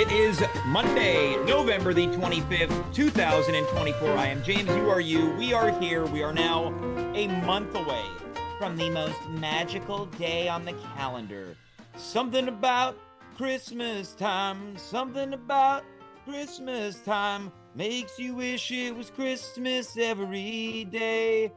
It is Monday, November the 25th, 2024. I am James. You are you. We are here. We are now a month away from the most magical day on the calendar. Something about Christmas time. Something about Christmas time makes you wish it was Christmas every day.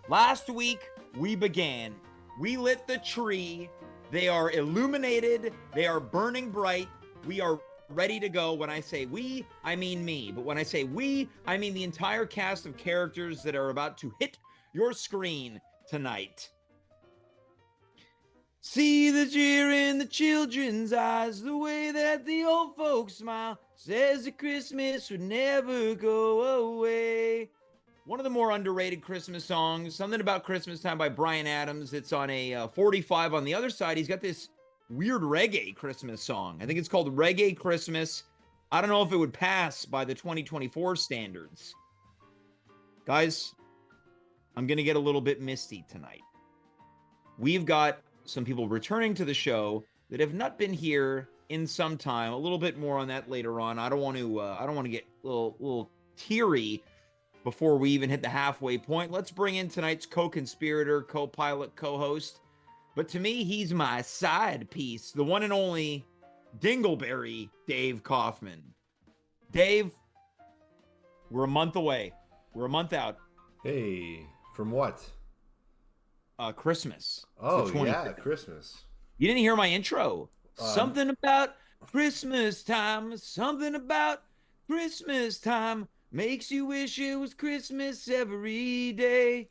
Last week, we began. We lit the tree. They are illuminated. They are burning bright. We are ready to go. When I say we, I mean me. But when I say we, I mean the entire cast of characters that are about to hit your screen tonight. See the cheer in the children's eyes, the way that the old folks smile, says that Christmas would never go away. One of the more underrated Christmas songs, Something About Christmas Time by Bryan Adams. It's on a 45 on the other side. He's got this weird reggae Christmas song. I think it's called Reggae Christmas. I don't know if it would pass by the 2024 standards. Guys, I'm going to get a little bit misty tonight. We've got some people returning to the show that have not been here in some time. A little bit more on that later on. I don't want to get a little teary before we even hit the halfway point. Let's bring in tonight's co-conspirator, co-pilot, co-host. But to me, he's my side piece, the one and only Dingleberry Dave Kaufman. Dave, we're a month away. We're a month out. Hey, from what? Christmas. Oh, yeah, Christmas. You didn't hear my intro. Something about Christmas time. Something about Christmas time makes you wish it was Christmas every day.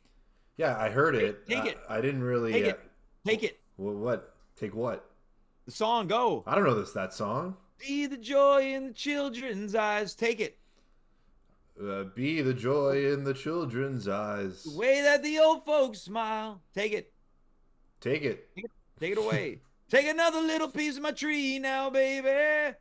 Yeah, I heard it. Take it. I didn't really... Take it. Take it. What? Take what? The song, go. I don't know that song. Be the joy in the children's eyes. Take it. Be the joy in the children's eyes. The way that the old folks smile. Take it. Take it. Take it away. Take another little piece of my tree now, baby.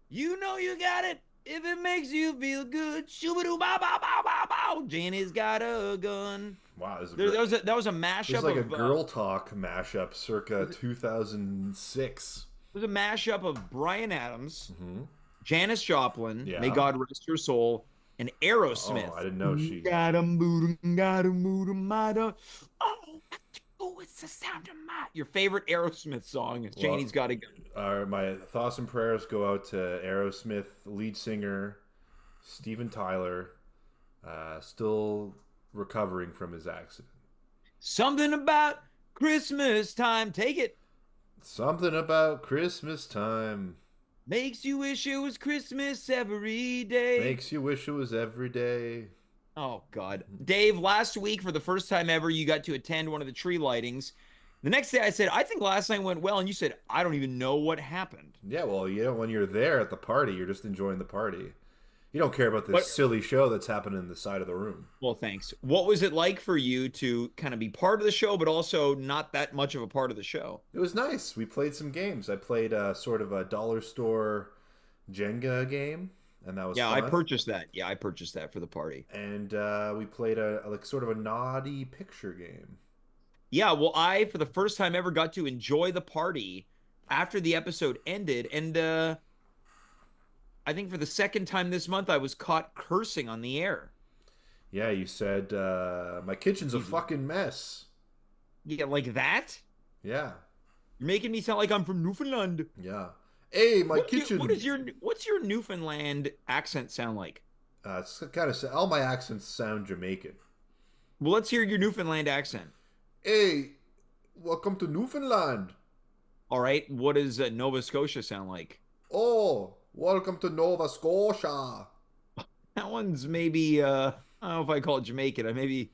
You know you got it. If it makes you feel good. Shoo-ba-doo, bow. Janie's got a gun. Wow, that was a mashup. It's like a girl talk mashup circa 2006. It was a mashup of Bryan Adams, Janis Joplin, yeah. May God rest her soul, and Aerosmith. Oh, I didn't know she... Oh, it's the sound of my... Your favorite Aerosmith song, Janie's Got a Gun. My thoughts and prayers go out to Aerosmith lead singer Steven Tyler, still recovering from his accident. Something about Christmas time. Take it. Something about Christmas time makes you wish it was Christmas every day. Makes you wish it was every day. Oh, God. Dave, last week, for the first time ever, you got to attend one of the tree lightings. The next day I said, I think last night went well. And you said, I don't even know what happened. Yeah, well, when you're there at the party, you're just enjoying the party. You don't care about this silly show that's happening in the side of the room. Well, thanks. What was it like for you to kind of be part of the show, but also not that much of a part of the show? It was nice. We played some games. I played sort of a dollar store Jenga game, and that was fun. I purchased that. Yeah, I purchased that for the party. And we played a sort of a naughty picture game. Yeah, well, I, for the first time ever, got to enjoy the party after the episode ended, and I think for the second time this month, I was caught cursing on the air. Yeah, you said, my kitchen's a fucking mess. Yeah, like that? Yeah. You're making me sound like I'm from Newfoundland. Yeah. Hey, my kitchen. What's your Newfoundland accent sound like? It's kind of, all my accents sound Jamaican. Well, let's hear your Newfoundland accent. Hey, welcome to Newfoundland. All right, what does Nova Scotia sound like? Oh, Welcome to Nova Scotia. That one's maybe I don't know if I call it Jamaican. I maybe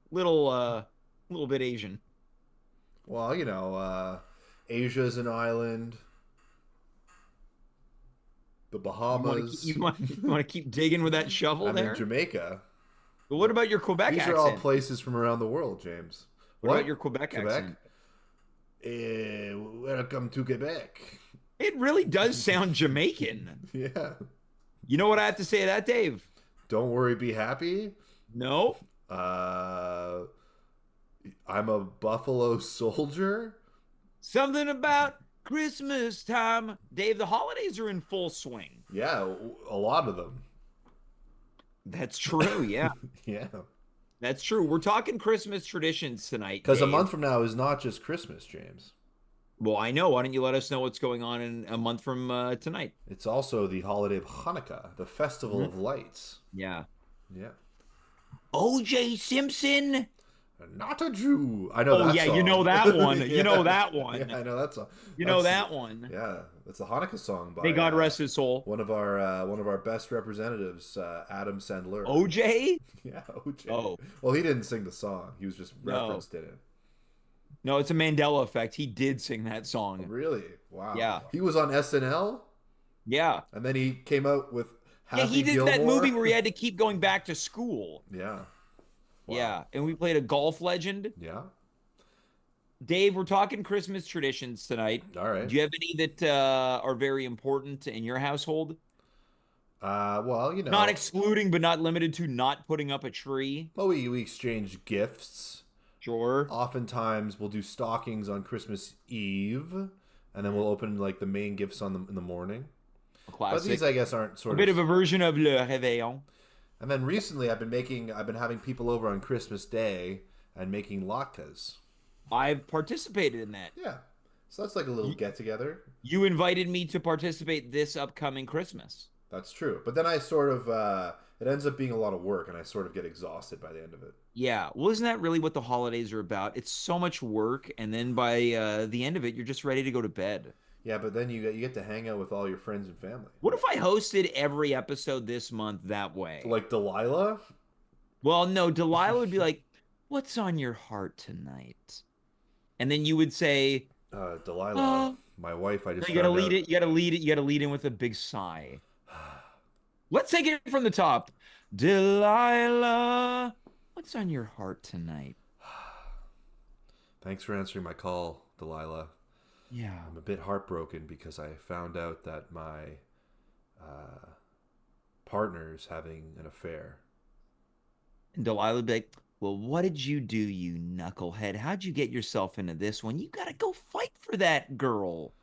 little bit Asian. Well, Asia's an island. The You Bahamas. want you want to keep digging with that shovel I'm in there? Jamaica. But what about your Quebec These are all accent? places from around the world, James. What about your Quebec accent? Welcome to Quebec. It really does sound Jamaican. Yeah. You know what I have to say to that, Dave? Don't worry, be happy. No. Uh, I'm a Buffalo Soldier. Something about Christmas time. Dave, the holidays are in full swing. Yeah, a lot of them. That's true. Yeah. Yeah. That's true. We're talking Christmas traditions tonight. Because a Dave. month from now is not just Christmas, James. Well, I know. Why don't you let us know what's going on in a month from tonight? It's also the holiday of Hanukkah, the festival of lights. Yeah. Yeah. O.J. Simpson. Not a Jew. I know that yeah, song. you know that one. Yeah. You know that one. Yeah, I know that song. You know that one. Yeah, it's a Hanukkah song by May God rest his soul. one of our best representatives, Adam Sandler. O.J.? Yeah, OJ. Oh. Well, he didn't sing the song. He was just referenced in it. No, it's a Mandela effect. He did sing that song. Really? Wow. Yeah. He was on SNL, Yeah. and then he came out with Happy Yeah, he did Gilmore. that movie where he had to keep going back to school. Yeah. Wow. Yeah. And we played a golf legend. Yeah. Dave, we're talking Christmas traditions tonight. All right. Do you have any that are very important in your household? Well, Not excluding, but not limited to not putting up a tree. well, we exchange gifts. Sure. Oftentimes, we'll do stockings on Christmas Eve, and then we'll open like the main gifts in the morning. A classic. But these, I guess, aren't a bit of a version of Le Réveillon. And then recently, I've been having people over on Christmas Day and making latkes. I've participated in that. Yeah, so that's like a little get together. You invited me to participate this upcoming Christmas. That's true. But then I sort of it ends up being a lot of work, and I sort of get exhausted by the end of it. Yeah. Well, isn't that really what the holidays are about? It's so much work, and then by the end of it, you're just ready to go to bed. Yeah, but then you get to hang out with all your friends and family. What if I hosted every episode this month that way? Like Delilah? Well, no, Delilah would be like, "What's on your heart tonight?" And then you would say, Delilah, my wife. I just you gotta found lead out. it. You gotta lead it. You gotta lead in with a big sigh. Let's take it from the top. Delilah, what's on your heart tonight? Thanks for answering my call, Delilah. Yeah. I'm a bit heartbroken because I found out that my partner's having an affair. And Delilah would be like, "Well, what did you do, you knucklehead? How'd you get yourself into this one? You gotta go fight for that girl."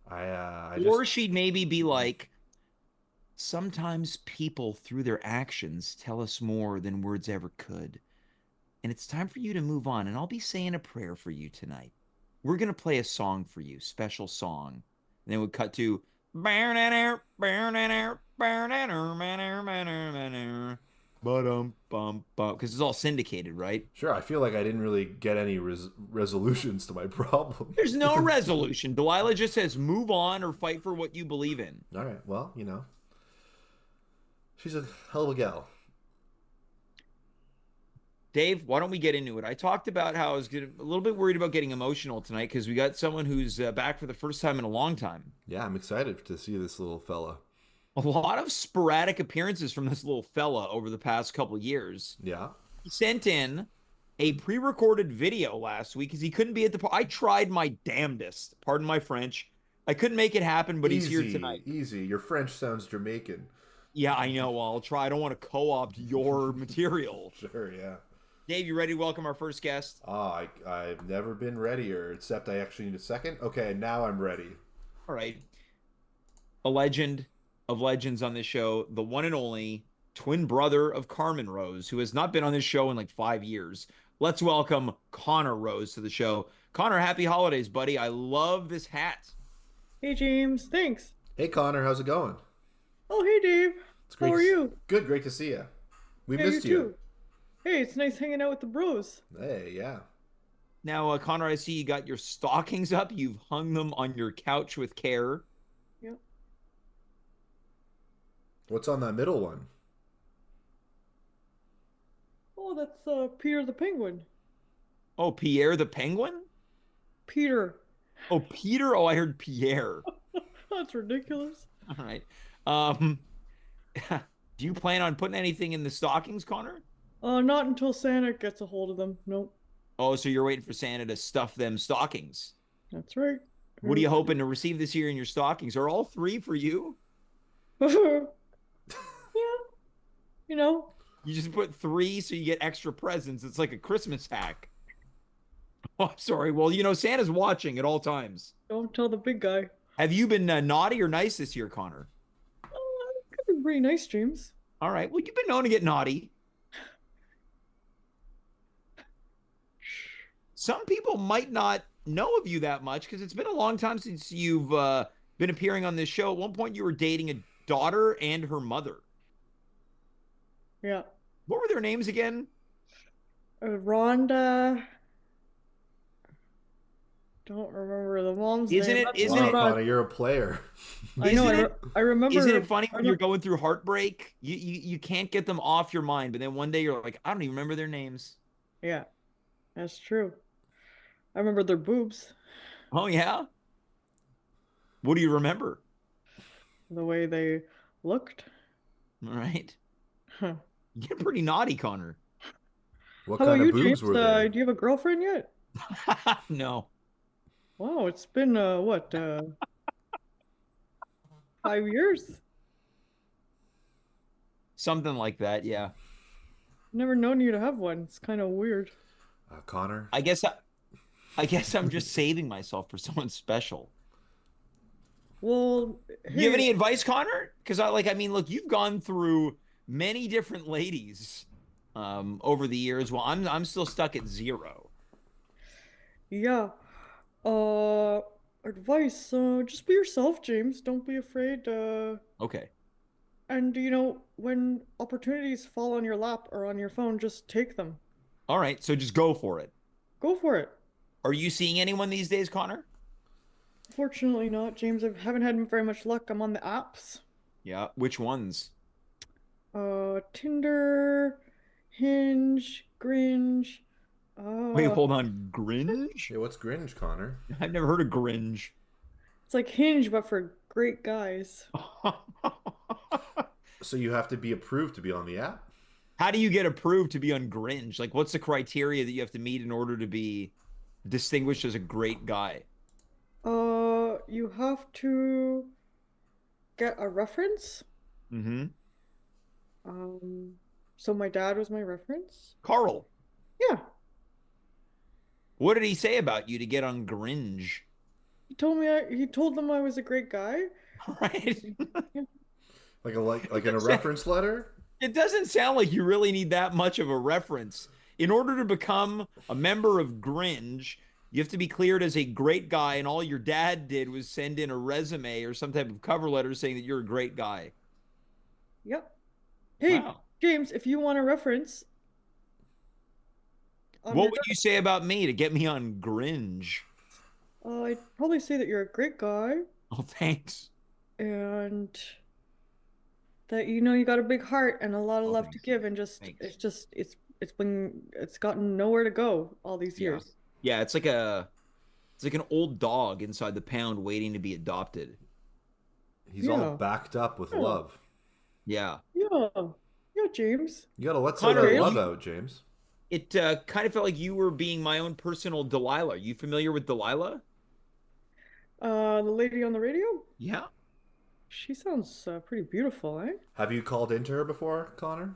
Or she'd maybe be like, "Sometimes people, through their actions, tell us more than words ever could. And it's time for you to move on. And I'll be saying a prayer for you tonight. We're going to play a song for you, special song." And then we'd cut to, because it's all syndicated, right? Sure, I feel like I didn't really get any resolutions to my problem. There's no resolution. Delilah just says, "Move on or fight for what you believe in." All right, well, she's a hell of a gal. Dave, why don't we get into it? I talked about how I was a little bit worried about getting emotional tonight because we got someone who's back for the first time in a long time. Yeah, I'm excited to see this little fella. A lot of sporadic appearances from this little fella over the past couple years. Yeah. He sent in a pre-recorded video last week because he couldn't be at the I tried my damnedest. Pardon my French. I couldn't make it happen, but he's here tonight. Easy. Your French sounds Jamaican. Yeah, I know. Well, I'll try. I don't want to co-opt your material. Sure, yeah. Dave, you ready to welcome our first guest? I've never been readier, except I actually need a second. Okay, now I'm ready. All right. A legend of legends on this show, the one and only twin brother of Conor Rose, who has not been on this show in like 5 years. Let's welcome Conor Rose to the show. Conor, happy holidays, buddy. I love this hat. Hey, James. Thanks. Hey, Connor, how's it going? Oh, hey, Dave. It's great. How are you? Good, great to see you. We Yeah, missed you too. Hey, it's nice hanging out with the bros. Hey, yeah. Now, Conor, I see you got your stockings up. You've hung them on your couch with care. Yep. What's on that middle one? Oh, that's Peter the Penguin. Oh, Pierre the Penguin? Peter. Oh, Peter? Oh, I heard Pierre. That's ridiculous. All right. Um, do you plan on putting anything in the stockings, Connor? Not until Santa gets a hold of them. Nope. Oh, so you're waiting for Santa to stuff them stockings. That's right. What are you hoping to receive this year in your stockings? Are all three for you? Yeah, you know, You just put three so you get extra presents. It's like a Christmas hack. Oh, I'm sorry. Well, Santa's watching at all times. don't tell the big guy. Have you been naughty or nice this year, Connor? Could be pretty nice, James. All right. Well, you've been known to get naughty. Some people might not know of you that much because it's been a long time since you've been appearing on this show. At one point, you were dating a daughter and her mother. Yeah. What were their names again? Rhonda. Don't remember the mom's Isn't name. it? That's Isn't Wow, it? Connor, you're a player. I know. Isn't it? I remember. Isn't it funny when I you're going through heartbreak? You can't get them off your mind, but then one day you're like, I don't even remember their names. Yeah, that's true. I remember their boobs, Oh yeah. What do you remember? the way they looked. All right. Huh. You get pretty naughty, Connor. What How about kind of you, boobs James? were there? Do you have a girlfriend yet? No. Wow, it's been what, 5 years? Something like that, yeah. Never known you to have one. It's kind of weird. Connor? I guess I'm just saving myself for someone special. Well, Do you have hey, any advice, Connor? Because look, you've gone through many different ladies over the years. Well, I'm still stuck at 0. yeah. Uh, Advice. Just be yourself, James. Don't be afraid. Okay. And when opportunities fall on your lap or on your phone, just take them. All right. So just go for it. Go for it. Are you seeing anyone these days, Connor? Fortunately not, James. I haven't had very much luck. I'm on the apps. Yeah. Which ones? Tinder, Hinge, Gringe. Wait, Uh, hold on. Gringe? Hey, what's Gringe, Connor? I've never heard of Gringe. it's like Hinge, but for great guys. So you have to be approved to be on the app? How do you get approved to be on Gringe? Like, what's the criteria that you have to meet in order to be distinguished as a great guy? You have to get a reference. Mm-hmm. So my dad was my reference. Carl, Yeah, what did he say about you to get on Gringe? he told them I was a great guy. Right? Like in a reference letter? It doesn't sound like you really need that much of a reference. In order to become a member of Gringe, you have to be cleared as a great guy, and all your dad did was send in a resume or some type of cover letter saying that you're a great guy. Yep. Hey, Wow. James, if you want a reference, What would you say about me to get me on Gringe? I'd probably say that you're a great guy Oh, thanks. and that you got a big heart and a lot of Oh, love to thanks. give, and Thanks. it's gotten nowhere to go all these Yeah. years. Yeah, it's like an old dog inside the pound waiting to be adopted. He's Yeah. all backed up with Yeah. love. Yeah. Yeah, yeah, James. You gotta let some of Connor, that love you- out, James. It kind of felt like you were being my own personal Delilah. You familiar with Delilah? The lady on the radio. Yeah. She sounds pretty beautiful, eh? Have you called into her before, Connor?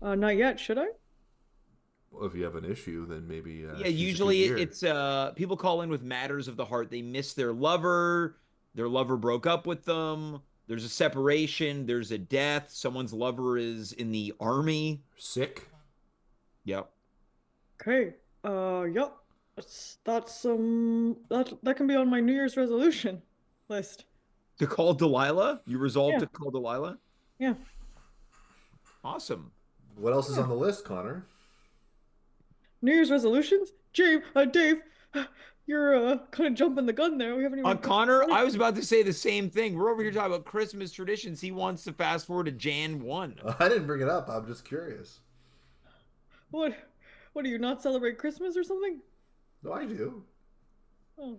Not yet. Should I? Well, if you have an issue, then maybe. Yeah, she's a good usually year. it's people call in with matters of the heart. They miss their lover broke up with them, there's a separation, there's a death, someone's lover is in the army. Sick. Yep. Okay. Yep. That can be on my New Year's resolution list. To call Delilah? You resolved Yeah. to call Delilah? Yeah. Awesome. What else is on the list, Connor? New Year's resolutions? Dave, you're kind of jumping the gun there. We haven't even Connor, I was about to say the same thing. We're over here talking about Christmas traditions. He wants to fast forward to Jan 1. I didn't bring it up. I'm just curious. What? What do you not celebrate Christmas or something? No, I do. Oh,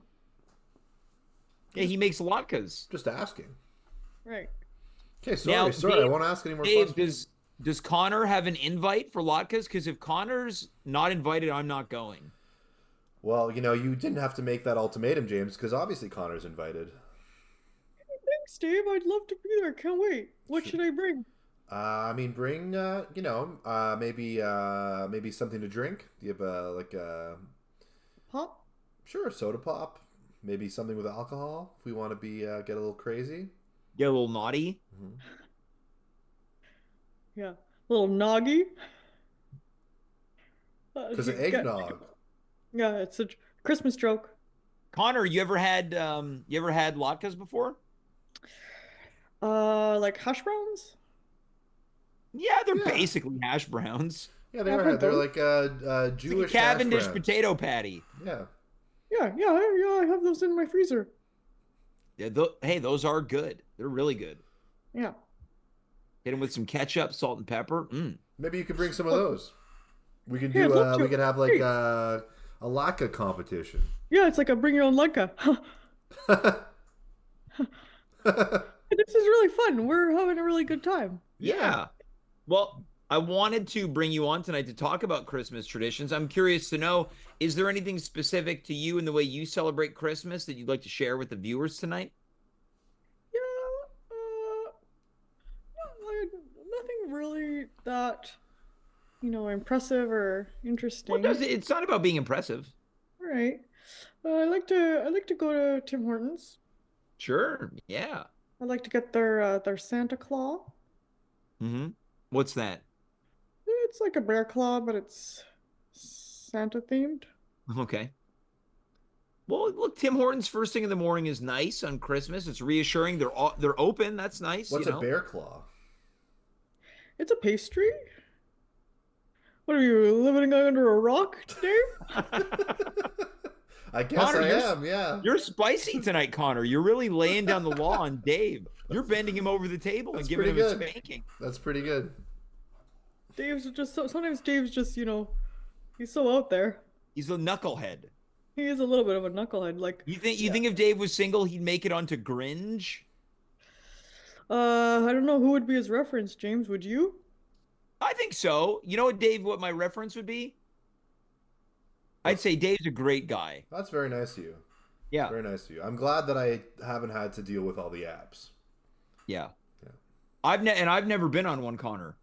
Yeah, he makes latkes. Just asking. right. Okay, Now, sorry. I won't ask any more Dave, questions. does Connor have an invite for latkes? Because if Connor's not invited, I'm not going. Well, you didn't have to make that ultimatum, James, because obviously Connor's invited. Thanks, Dave. I'd love to be there. Can't wait. What should I bring? Bring maybe something to drink. Do you have like a Pop? sure soda pop? Maybe something with alcohol if we want to be get a little crazy. Get a little naughty. Mm-hmm. Yeah. Little noggy. Because of eggnog. Yeah, it's a Christmas joke. Connor, you ever had latkes before? Like hash browns? Yeah, they're Yeah. basically hash browns. Yeah, I've had they're those. like It's Jewish like a Cavendish hash browns. potato patty. Yeah. Yeah, I have those in my freezer. Yeah, hey, those are good. They're really good. Yeah. Hit them with some ketchup, salt, and pepper. Maybe you could bring some of those. We could Yeah, I'd do love to. we could have like Hey. a laka competition. Yeah, it's like a bring your own vodka. This is really fun. We're having a really good time. Yeah. Well, I wanted to bring you on tonight to talk about Christmas traditions. I'm curious to know, is there anything specific to you in the way you celebrate Christmas that you'd like to share with the viewers tonight? Yeah, nothing really that, impressive or Well, interesting. it's not about being impressive. All right. I like to go to Tim Hortons. Sure. Yeah. I like to get their Santa Claw. Mm-hmm. What's that? It's like a bear claw, but it's Santa themed. Okay. Well, look, Tim Hortons first thing in the morning is nice on Christmas. It's reassuring. They're open. That's nice. What's a bear claw? It's a pastry. What are you living under a rock, Dave? I guess Connor, I am, yeah. You're spicy tonight, Connor. You're really laying down the law on Dave. You're bending him over the table and That's giving him pretty a good. spanking. That's pretty good. Sometimes Dave's just, he's so out there. He's a knucklehead. He is a little bit of a knucklehead. Like, You think if Dave was single, he'd make it onto Gringe? I don't know who would be his reference, James. Would you? I think so. You know what, Dave, what my reference would be? I'd say Dave's a great guy. That's very nice of you. Yeah. Very nice of you. I'm glad that I haven't had to deal with all the apps. Yeah. Yeah. I've never been on one, Connor.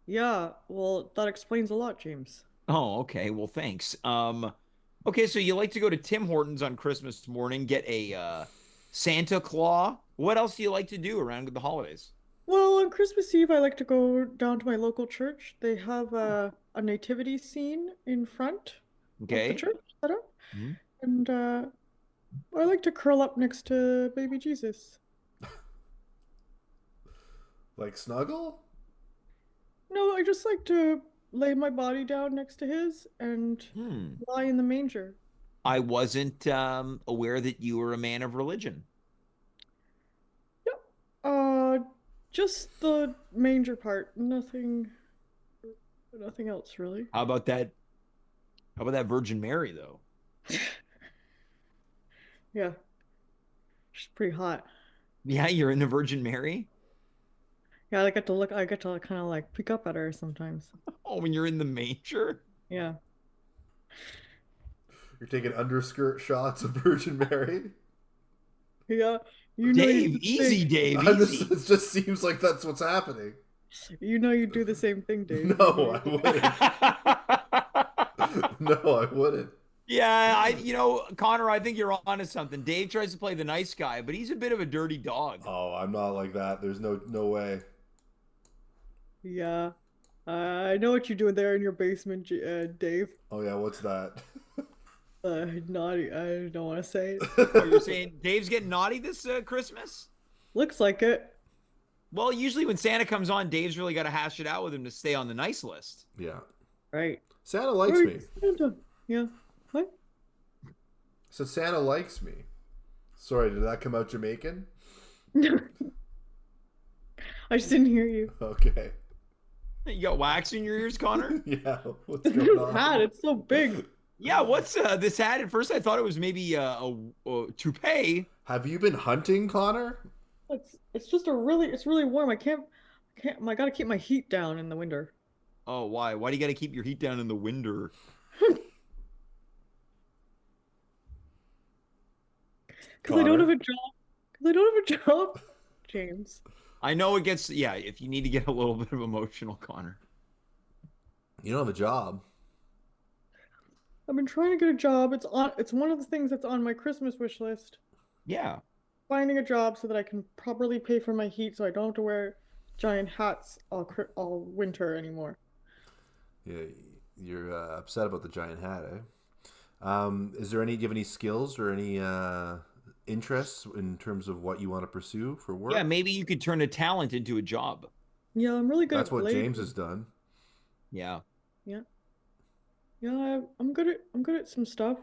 Yeah. Well, that explains a lot, James. Oh, okay. Well, thanks. Okay, so you like to go to Tim Hortons on Christmas morning, get a Santa Claus. What else do you like to do around the holidays? Well, on Christmas Eve, I like to go down to my local church. They have a nativity scene in front of the Okay. church set up. Mhm. And I like to curl up next to baby Jesus. Like snuggle? No, I just like to lay my body down next to his and lie in the manger. I wasn't aware that you were a man of religion. Yep. Just the manger part. Nothing else really. How about that? How about that Virgin Mary, though? Yeah. She's pretty hot. Yeah, you're in the Virgin Mary? Yeah, I get to kind of like peek up at her sometimes. Oh, when you're in the manger? Yeah. You're taking underskirt shots of Virgin Mary? Yeah. You know Dave, you easy, Dave, It easy. just seems like that's what's happening. You do the same thing, Dave. No, I wouldn't. No, I wouldn't. Yeah, Connor, I think you're onto something. Dave tries to play the nice guy, but he's a bit of a dirty dog. Oh, I'm not like that. There's no way. Yeah. I know what you're doing there in your basement, Dave. Oh yeah, what's that? Naughty. I don't want to say it. Oh, you're saying Dave's getting naughty this Christmas? Looks like it. Well, usually when Santa comes on, Dave's really got to hash it out with him to stay on the nice list. Yeah. Right. Santa likes Where me. is Santa? Yeah. What? So Santa likes me. Sorry, did that come out Jamaican? I just didn't hear you. Okay. You got wax in your ears, Connor? Yeah, what's going This on? hat, it's so big. Yeah, what's this hat? At first, I thought it was maybe a toupee. Have you been hunting, Connor? It's just it's really warm. I gotta keep my heat down in the winter. Oh, why? Why do you got to keep your heat down in the winter? Because I don't have Connor? a job. Because I don't have a job, James. I know it gets, yeah, if you need to get a little bit of emotional, Connor. You don't have a job. I've been trying to get a job. It's one of the things that's on my Christmas wish list. Yeah. Finding a job so that I can properly pay for my heat so I don't have to wear giant hats all winter anymore. Yeah, you're upset about the giant hat, eh? Is there any? Do you have any skills or any interests in terms of what you want to pursue for Yeah, work? maybe you could turn a talent into a job. Yeah, I'm really good That's at what James blazing. has done. Yeah. Yeah. Yeah, I'm good at some stuff.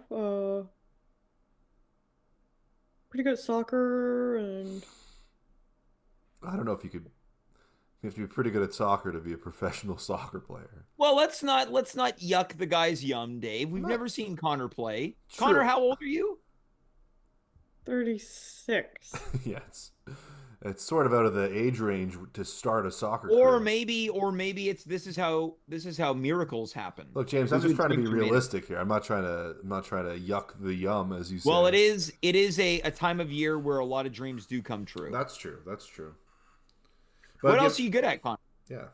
Pretty good at soccer and I don't know if you could. You have to be pretty good at soccer to be a professional soccer player. Well, let's not yuck the guy's yum, Dave. We've Not never seen Connor play. Connor, true. how old are you? 36. Yeah, it's sort of out of the age range to start a soccer Or career. maybe it's this is how miracles happen. Look, James, I'm Those are just the trying to be dreams are made of. realistic here. I'm not trying to yuck the yum, as you Well, say. it is a time of year where a lot of dreams do come true. That's true. That's true. What But else are you good at, Connor? yeah.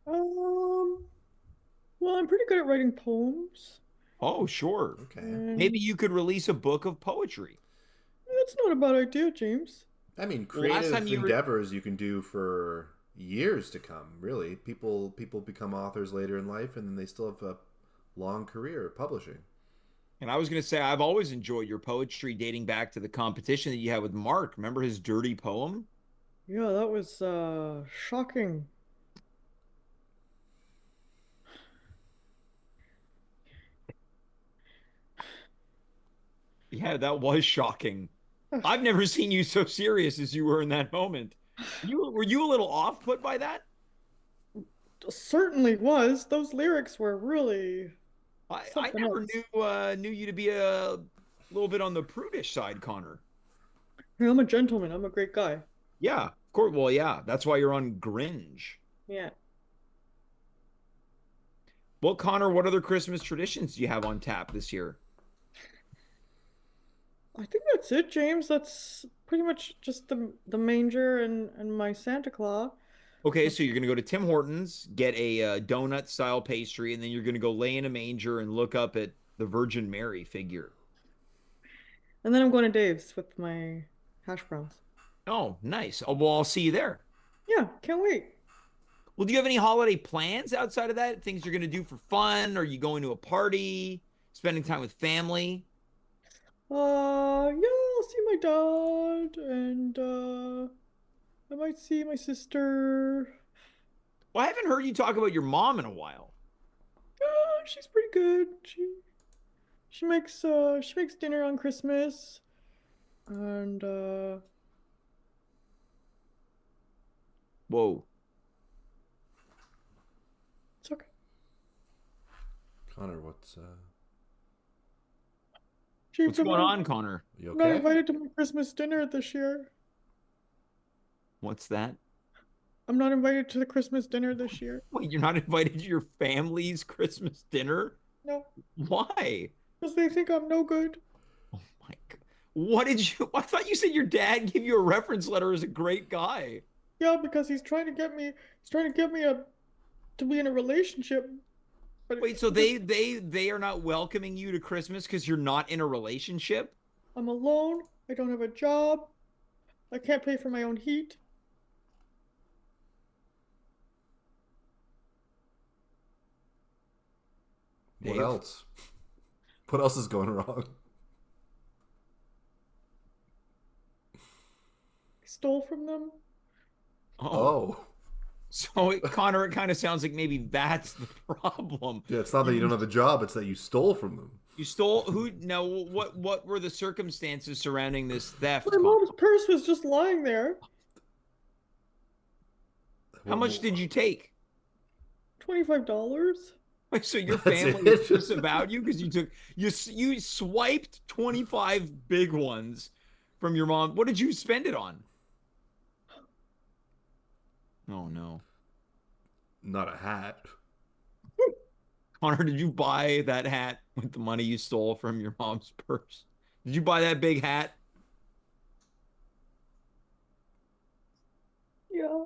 Um, well, I'm pretty good at writing poems, Oh, sure. Okay. Maybe and you could release a book of poetry. that's not a bad idea, James. I mean, The last time creative you were endeavors you can do for years to come. Really, people become authors later in life, and then they still have a long career of publishing. And I was going to say, I've always enjoyed your poetry dating back to the competition that you had with Mark. Remember his dirty poem? Yeah, that was shocking. Yeah, that was shocking. I've never seen you so serious as you were in that moment. Were you a little off put by that? Certainly was. Those lyrics were really I something never else. knew you to be a little bit on the prudish side, Connor. Yeah, I'm a gentleman. I'm a great guy. Yeah, of course. Well, yeah, that's why you're on Gringe. Yeah. Well, Connor, what other Christmas traditions do you have on tap this year? I think that's it, James. That's pretty much just the manger and my Santa Claus. Okay, so you're gonna go to Tim Hortons, get a donut style pastry, and then you're gonna go lay in a manger and look up at the Virgin Mary figure. And then I'm going to Dave's with my hash browns. Oh, nice. Oh, well, I'll see you there. Yeah, can't wait. Well, do you have any holiday plans outside of that? Things you're gonna do for fun? Are you going to a party? Spending time with family? Yeah, I'll see my dad and I might see my sister. Well, I haven't heard you talk about your mom in a while. She's pretty good. She makes dinner on Christmas and Whoa. it's okay. Connor, James, What's going on, Connor? you I'm not okay? invited to my Christmas dinner this year. What's that? I'm not invited to the Christmas dinner this year. Wait, you're not invited to your family's Christmas dinner? No, Why? because they think I'm no good. Oh my God. What did you? I thought you said your dad gave you a reference letter as a great guy. Yeah, because he's trying to get me to be in a relationship. But Wait, so they are not welcoming you to Christmas because you're not in a relationship? I'm alone. I don't have a job. I can't pay for my own heat. What Dave? else? What else is going wrong? I stole from them. Oh, Oh, So, Connor, it kind of sounds like maybe that's the problem. Yeah, it's not that you You don't have a job; it's that you stole from them. you stole who? Now, what were the circumstances surrounding this theft, My Connor? mom's purse was just lying there. How much did you take? $25. So your That's family it. is disavowed you because you swiped 25 big ones from your mom. What did you spend it on? Oh no. Not a hat. Connor, did you buy that hat with the money you stole from your mom's purse? Did you buy that big hat? Yeah.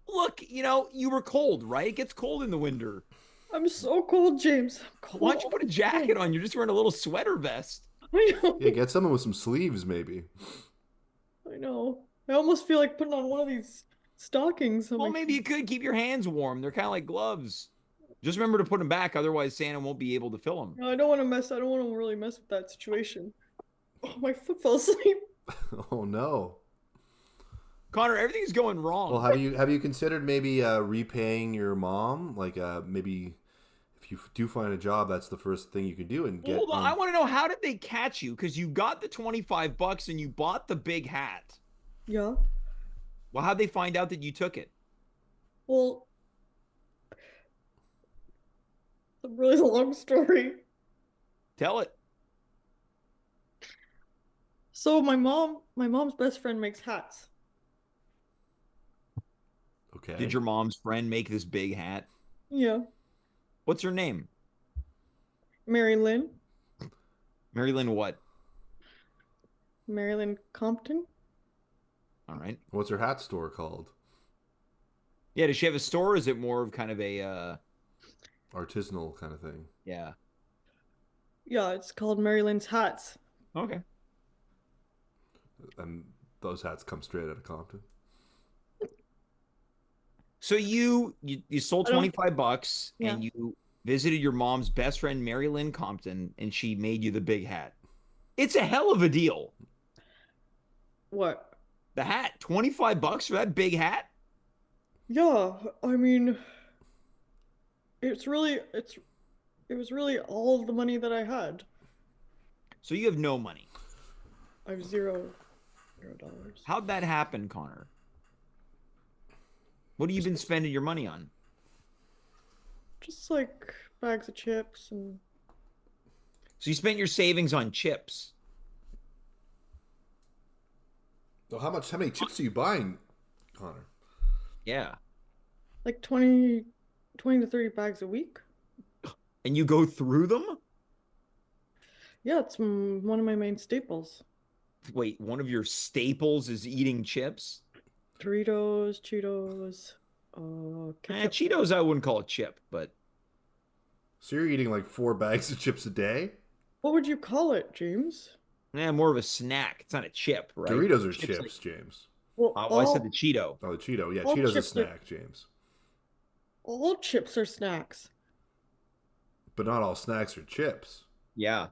Look, you were cold, right? It gets cold in the winter. I'm so cold, James. I'm cold. Why don't you put a jacket on? You're just wearing a little sweater vest. I know. Yeah, get someone with some sleeves, maybe. I know. I almost feel like putting on one of these stockings. Well, maybe you could keep your hands warm. They're kind of like gloves. Just remember to put them back, otherwise Santa won't be able to fill them. No, I don't want to mess. I don't want to really mess with that situation. Oh, my foot fell asleep. Oh no. Connor, everything's going wrong. Well, have you considered maybe repaying your mom? Like maybe if you do find a job, that's the first thing you can do and get. Hold on, I want to know, how did they catch you? Because you got the $25 and you bought the big hat. Yeah. Well, how'd they find out that you took it? Well, it's a really long story. Tell it. So my mom's best friend makes hats. Okay. Did your mom's friend make this big hat? Yeah. What's her name? Mary Lynn. Mary Lynn what? Mary Lynn Compton. All right. What's her hat store called? Yeah, does she have a store, or is it more of kind of a Artisanal kind of thing. yeah. Yeah, it's called Mary Lynn's Hats. Okay. And those hats come straight out of Compton. So you sold I don't- $25 Yeah. and you visited your mom's best friend, Mary Lynn Compton, and she made you the big hat. It's a hell of a deal. What? The hat, $25 for that big hat? Yeah, I mean, it was really all of the money that I had. So you have no money. I have zero dollars. How'd that happen, Connor? What have you been spending your money on? Just like bags of chips and So you spent your savings on chips. So how many chips are you buying, Connor? Yeah. like 20 to 30 bags a week. And you go through them? Yeah, it's one of my main staples. Wait, one of your staples is eating chips? Doritos, Cheetos, ketchup. Cheetos, I wouldn't call a chip, but So you're eating like 4 bags of chips a day? What would you call it, James? more of a snack. It's not a chip, right? Doritos are Chips chips, James. Well, I said the Cheeto. Oh, the Cheeto. Yeah, all Cheeto's a chips are- snack, James. all chips are snacks. But not all snacks are chips. Yeah.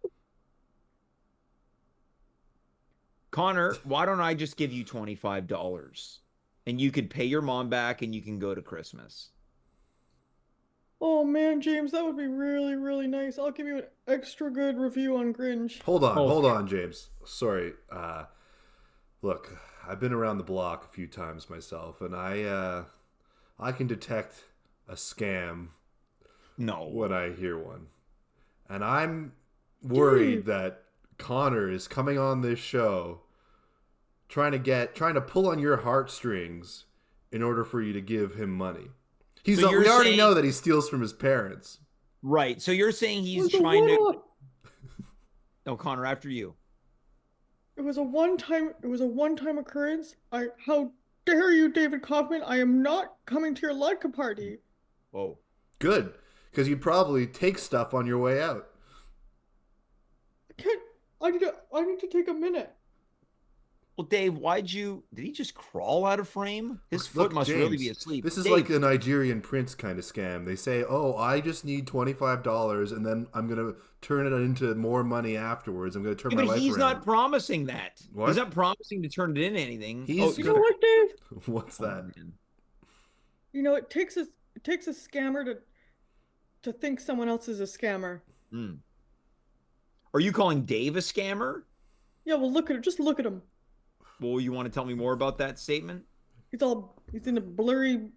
Connor, why don't I just give you $25 and you could pay your mom back and you can go to Christmas? Oh man, James, that would be really, really nice. I'll give you an extra good review on Grinch. Hold on, Oh, hold okay. on, James. Sorry. Look, I've been around the block a few times myself, and I can detect a scam No. when I hear one. And I'm worried Dude. that Connor is coming on this show trying to pull on your heartstrings in order for you to give him money. So you're We already saying- know that he steals from his parents. Right. So you're saying he's It was a trying to. one-off. No, Connor, after you. It was a one-time occurrence. How dare you, David Kaufman? I am not coming to your vodka party. Whoa. Good, because you'd probably take stuff on your way out. I need to take a minute. Well, Dave, did he just crawl out of frame? His foot Look, must really be James, asleep. this is like Dave, a Nigerian prince kind of scam. They say, "Oh, I just need $25, and then I'm gonna turn it into more money afterwards. I'm gonna turn yeah, my but life he's around." not promising that. He's What? not promising to turn it into anything. Oh, He's You know gonna. what, Dave? What's oh that? man. You know, it takes a scammer to think someone else is a scammer. Hmm. Are you calling Dave a scammer? Yeah, well, look at it. Just look at him. Well, you want to tell me more about that statement? He's in a blurry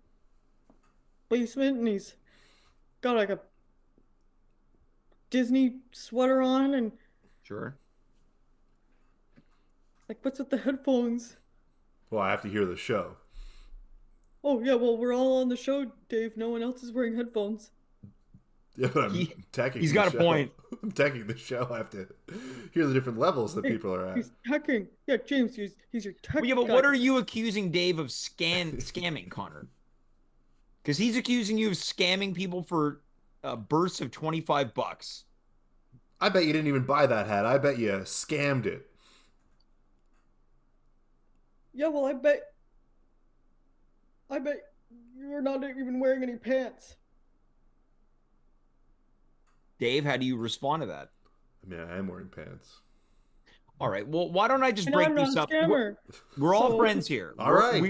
basement and he's got like a Disney sweater on and Sure. like what's with the headphones? Well, I have to hear the show. Oh yeah, well we're all on the show, Dave. No one else is wearing headphones. Yeah, but I'm He teching he's the got a show. point. I'm teching the show. I have to hear the different levels that Hey, people are at. he's teching. Yeah, James, he's your tech Well, yeah, but guy. what are you accusing Dave of scamming, Connor? Because he's accusing you of scamming people for bursts of 25 bucks. I bet you didn't even buy that hat. I bet you scammed it. Yeah, well I bet you're not even wearing any pants. Dave, how do you respond to that? I mean, I am wearing pants. All right. Well, why don't I just And break I'm not this a up? scammer. We're all So friends here. All right.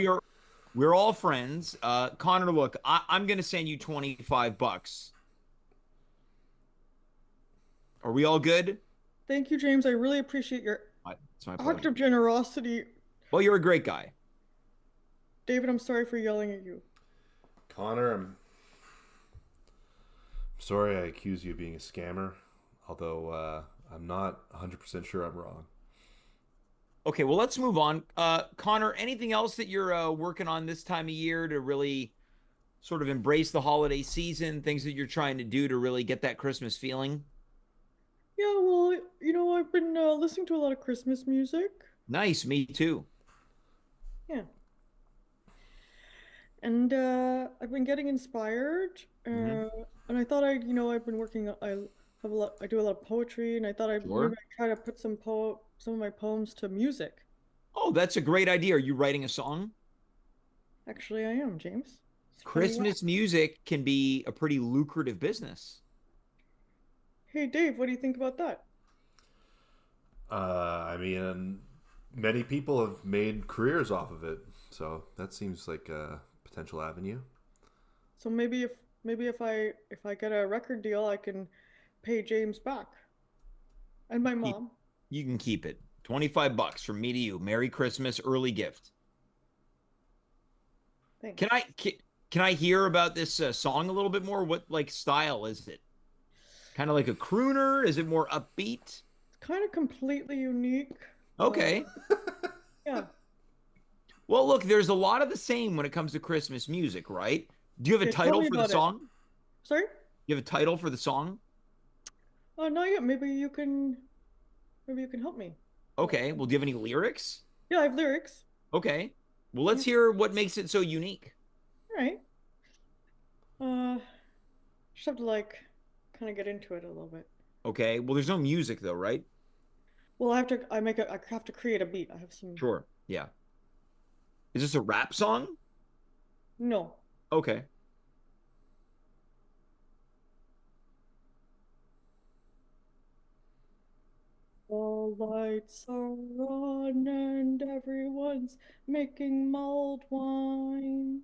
We're all friends. Connor, look, I'm gonna send you 25 bucks. Are we all good? thank you, James. I really appreciate your It's my act pleasure. of generosity. Well, you're a great guy. David, I'm sorry for yelling at you. Connor, I'm sorry I accuse you of being a scammer, although I'm not 100% sure I'm wrong. Okay, well, let's move on. Connor, anything else that you're working on this time of year to really sort of embrace the holiday season? Things that you're trying to do to really get that Christmas feeling? Yeah, well, I've been listening to a lot of Christmas music. Nice, me too. Yeah. And I've been getting inspired. Hmm. And I thought I've been working. I do a lot of poetry, and I thought maybe Sure. I'd try to put some of my poems to music. Oh, that's a great idea. Are you writing a song? Actually, I am, James. It's funny you Christmas ask. music can be a pretty lucrative business. Hey, Dave, what do you think about that? I mean, many people have made careers off of it, so that seems like a potential avenue. So maybe if I get a record deal, I can pay James back and my Keep, mom. you can keep it. 25 bucks from me to you. Merry Christmas, early gift. Can Thanks. I can, can I hear about this song a little bit more? What like style is it? Kind of like a crooner? Is it more upbeat? It's kind of completely unique. Okay. Yeah. Well, look, there's a lot of the same when it comes to Christmas music, right? Do you have a Yeah, tell title me for the about it. song? Sorry? You have a title for the song? Not yet. Maybe you can help me. Okay. Well, do you have any lyrics? Yeah, I have lyrics. Okay. Well, let's Yeah. hear what makes it so unique. All right. Uh, just have to like kind of get into it a little bit. Okay. Well, there's no music though, right? Well, I have to create a beat. I have some. Sure. Yeah. Is this a rap song? No. Okay. All lights are on and everyone's making mulled wine.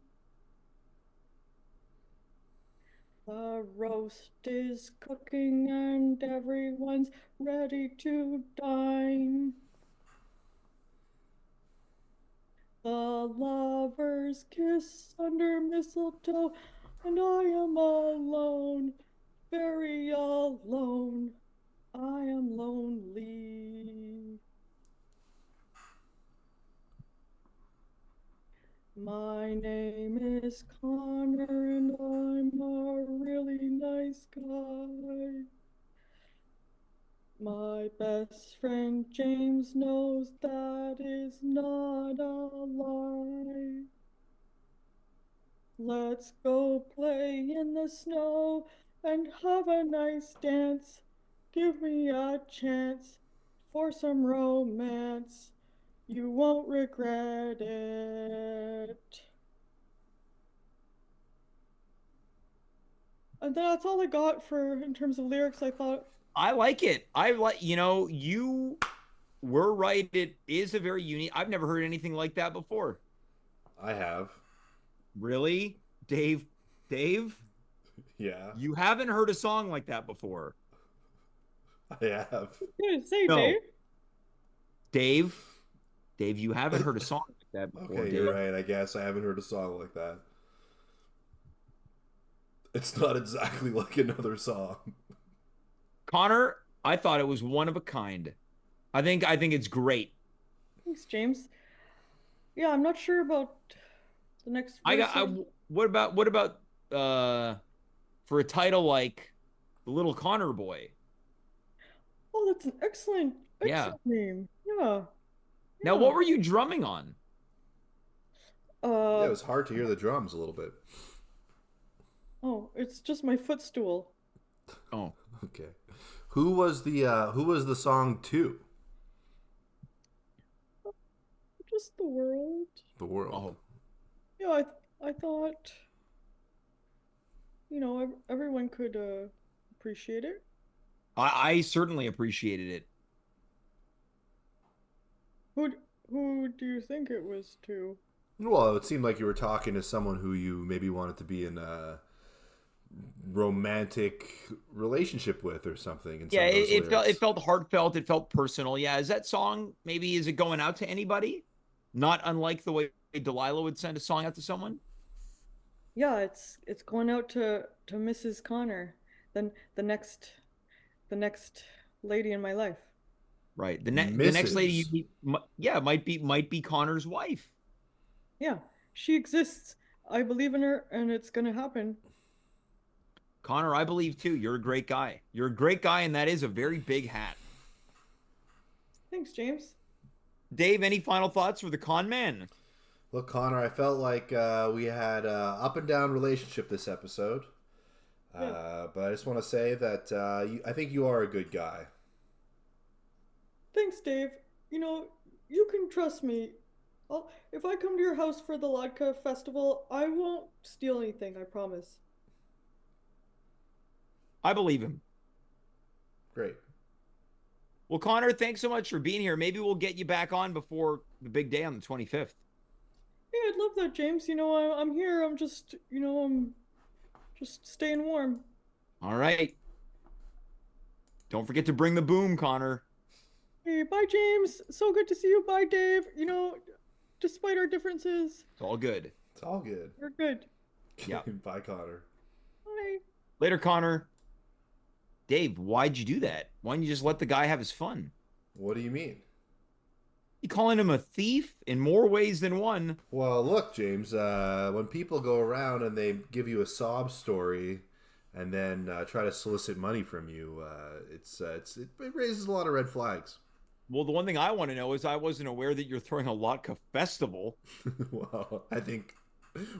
The roast is cooking and everyone's ready to dine. The lovers kiss under mistletoe, and I am alone, very alone. I am lonely. My name is Connor, and I'm a really nice guy. My best friend James knows that is not a lie. Let's go play in the snow and have a nice dance. Give me a chance for some romance. You won't regret it. And that's all I got for in terms of lyrics. I thought, I like it. I like, you were right. It is a very unique. I've never heard anything like that before. I have. Really? Dave, Dave, Yeah, you haven't heard a song like that before. I have. what did it say, Dave? No, Dave, Dave, you haven't heard a song like that before, Okay, Dave. you're right. I guess I haven't heard a song like that. It's not exactly like another song. Connor, I thought it was one of a kind. I think it's great. Thanks, James. Yeah, I'm not sure about the next I verse. got I, what about uh for a title like The Little Connor Boy? Oh, that's an excellent, Yeah. excellent name. Yeah, Now yeah. what were you drumming on? Yeah, Uh, it was hard to hear the drums a little bit. oh, it's just my footstool. Oh. Okay. Who was the song to? Just the world. The world. Oh. Yeah, I thought, everyone could appreciate it. I certainly appreciated it. Who who do you think it was to? Well, it seemed like you were talking to someone who you maybe wanted to be in a romantic relationship with or something in some Yeah, of those it felt lyrics. heartfelt, it felt personal. Yeah, is that song maybe is it going out to anybody? Not unlike the way Delilah would send a song out to someone? Yeah, it's going out to Mrs. Connor, then the next lady in my life. Right. The next lady you Mrs. meet, yeah, might be Connor's wife. Yeah, she exists. I believe in her, and it's gonna happen. Connor, I believe too. You're a great guy. You're a great guy, and that is a very big hat. Thanks, James. Dave, any final thoughts for the con man? Look, Connor, I felt like we had up and down relationship this episode. Yeah. But I just want to say that I think you are a good guy. Thanks, Dave. You can trust me. If I come to your house for the Ladka Festival, I won't steal anything, I promise. I believe him. Great. Well, Connor, thanks so much for being here. Maybe we'll get you back on before the big day on the 25th. Hey, I'd love that, James. I'm here. I'm just staying warm. All right. Don't forget to bring the boom, Connor. Hey, bye, James. So good to see you. Bye, Dave. Despite our differences, It's all good. It's all good. we're good. Yeah. Bye, Connor. Bye. Later, Connor. Dave, why'd you do that? Why didn't you just let the guy have his fun? What do you mean? You calling him a thief in more ways than one? Well, look, James, when people go around and they give you a sob story and then try to solicit money from you, it raises a lot of red flags. Well, the one thing I want to know is I wasn't aware that you're throwing a Latka festival. Well, I think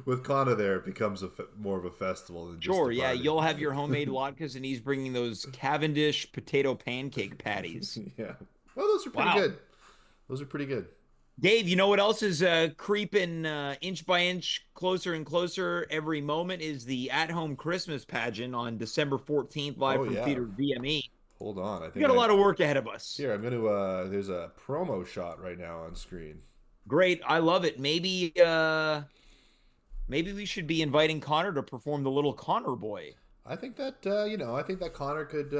with Connor there, it becomes more of a festival than just Sure, a yeah, party. you'll have your homemade latkes, and he's bringing those Cavendish potato pancake patties. Yeah. Well, those are pretty Wow. good. Those are pretty good. Dave, you know what else is creeping inch by inch closer and closer every moment is the at-home Christmas pageant on December 14th, live Oh, from yeah. Theater VME. Hold on. I We think got a lot of work ahead of us. Here, I'm going to there's a promo shot right now on screen. Great, I love it. Maybe we should be inviting Connor to perform the Little Connor Boy. I think that I think that Connor could.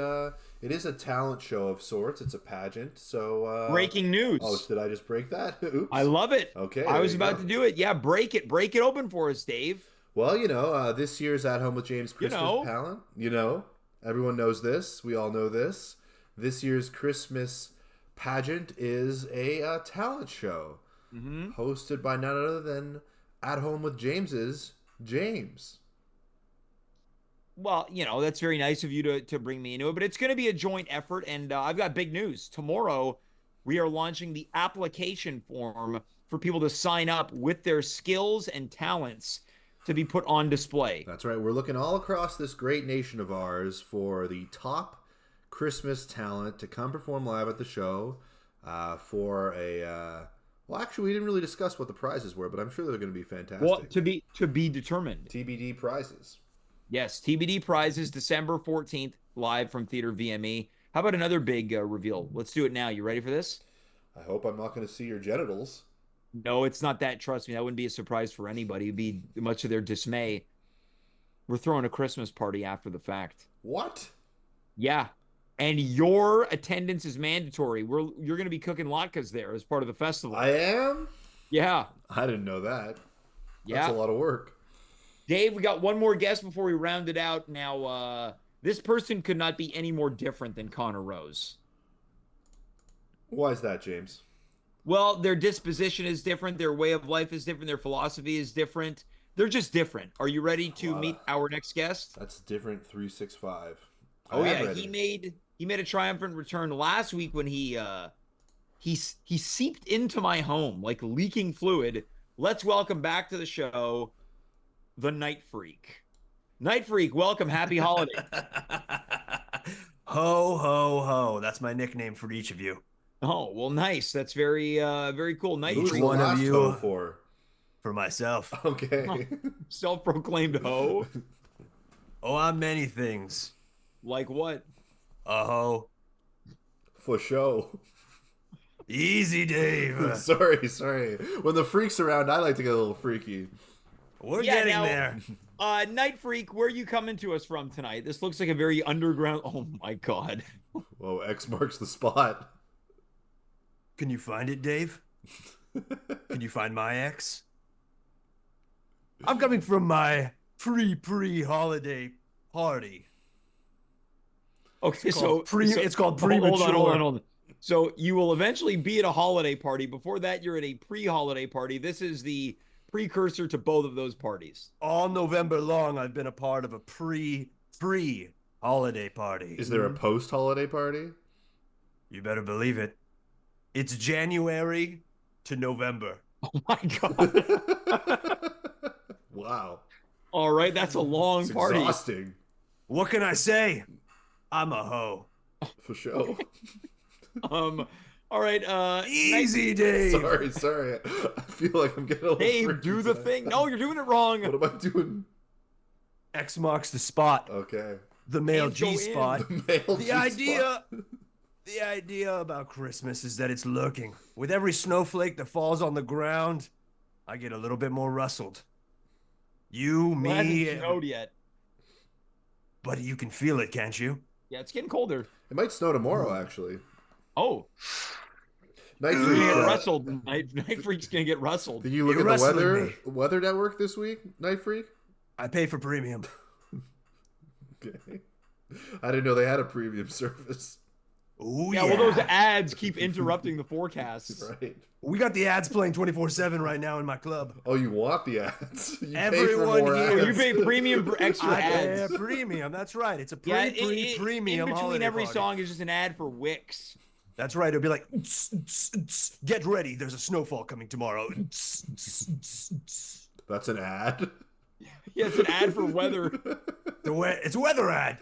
It is a talent show of sorts. It's a pageant. So Breaking news. Oh, did I just break that? Oops. I love it. Okay, I there was you about go. to do it. Yeah, break it open for us, Dave. Well, this year's At Home with James Christmas know. pageant. Everyone knows this. We all know this. This year's Christmas pageant is a talent show hosted by none other than At Home with James's James. Well, that's very nice of you to bring me into it, but it's going to be a joint effort, and I've got big news. Tomorrow, we are launching the application form for people to sign up with their skills and talents to be put on display. That's right. We're looking all across this great nation of ours for the top Christmas talent to come perform live at the show for a Well, actually, we didn't really discuss what the prizes were, but I'm sure they're going to be fantastic. Well, to be determined. TBD prizes. Yes, TBD prizes December 14th, live from Theater VME. How about another big reveal? Let's do it now. You ready for this? I hope I'm not going to see your genitals. No, it's not that. Trust me, that wouldn't be a surprise for anybody. It'd be much of their dismay. We're throwing a Christmas party after the fact. What? Yeah. And your attendance is mandatory. You're going to be cooking latkes there as part of the festival. I am? Yeah. I didn't know that. Yeah. That's a lot of work. Dave, we got one more guest before we round it out. Now, this person could not be any more different than Conor Rose. Why is that, James? Well, their disposition is different. Their way of life is different. Their philosophy is different. They're just different. Are you ready to meet our next guest? That's different 365. Oh yeah, he made a triumphant return last week when he seeped into my home like leaking fluid. Let's welcome back to the show the Night Freak. Night Freak, welcome. Happy holiday. Ho, ho, ho. That's my nickname for each of you. Oh, well, nice. That's very cool. Night Who's Freak. the one of last you- hoe for? For myself. Okay. Self-proclaimed hoe. Oh, I'm many things. Like what? A ho. For show. Easy, Dave. Sorry. When the freak's around, I like to get a little freaky. We're Yeah, getting now- there. Night Freak, where are you coming to us from tonight? This looks like a very underground. Oh my God. Whoa, X marks the spot. Can you find it, Dave? Can you find my ex? I'm coming from my pre-holiday party. Okay, It's called it's called hold premature. on. So you will eventually be at a holiday party. Before that, you're at a pre-holiday party. This is the precursor to both of those parties. All November long, I've been a part of a pre-holiday party. Is there a post-holiday party? You better believe it. It's January to November. Oh my God. Wow. All right, that's a long It's party. exhausting. What can I say? I'm a hoe. For sure. All right, Easy, Dave. Sorry. I feel like I'm getting a little Dave, freaky do the tonight. thing. No, you're doing it wrong. What am I doing? X marks the spot. Okay. The male Hands go in. G spot. The male G-spot. The idea about Christmas is that it's lurking. With every snowflake that falls on the ground, I get a little bit more rustled. You, It hasn't me, snowed yet. but you can feel it, can't you? Yeah, it's getting colder. It might snow tomorrow, actually. Oh, Night you're Freak, gonna get uh, rustled. Night Freak's gonna get rustled. did you look You're at the wrestling weather network this week, Night Freak? I pay for premium. Okay. I didn't know they had a premium service. Ooh, Yeah, well, those ads keep interrupting the forecasts. Right. We got the ads playing 24/7 right now in my club. Oh, you want the ads? You pay for Everyone more here- Oh, you ads. pay premium for extra I pay ads. a premium. That's right. It's a Yeah, premium in between holiday every party. song is just an ad for Wix. That's right. It'll be like, get ready. There's a snowfall coming tomorrow. That's an ad. Yeah, it's an ad for weather. It's a weather ad.